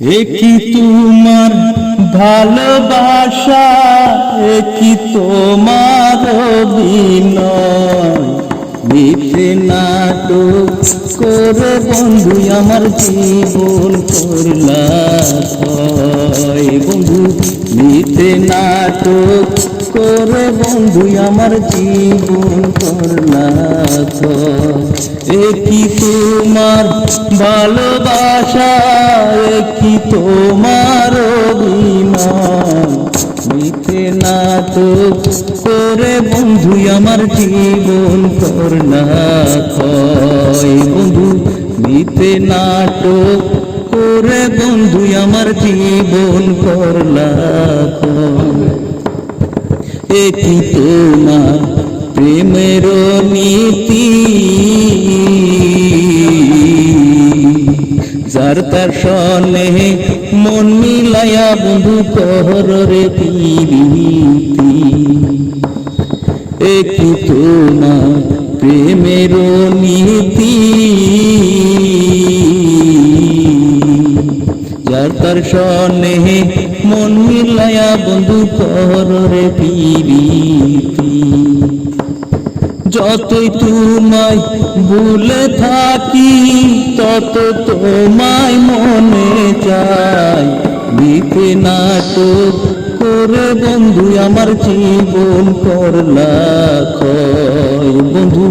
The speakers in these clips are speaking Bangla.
একই তোমার ভালোবাসা, একই তোমার অভিনয়, মিথ্যে নাটক করে বন্ধু আমার জীবন করলা ক্ষয়। বন্ধু মিথ্যে নাটক করে বন্ধু আমার জীবন করলা ক্ষয়। একই তোমার ভালোবাসা, একই তোমার অভিনয়, মিথ্যে নাটক করে বন্ধু আমার জীবন করলা ক্ষয়। বন্ধু মিথ্যে নাটক করে বন্ধু আমার জীবন করলা ক্ষয়। একই তোমার প্রেমের নীতি, যার তার সনে মন মিলাইয়া বন্ধু কররে প্রীতি। একই তোমার প্রেমের নীতি, যার তার সনে মন মিলাইয়া বন্ধু কররে প্রীতি। যতই তোমায় ভুলে থাকি তত তোমায় মনে চাই। মিথ্যে নাটক করে বন্ধু আমার জীবন করলা ক্ষয়। বন্ধু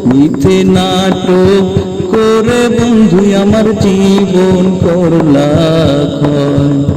মিথ্যে নাটক করে বন্ধু আমার জীবন করলা ক্ষয়।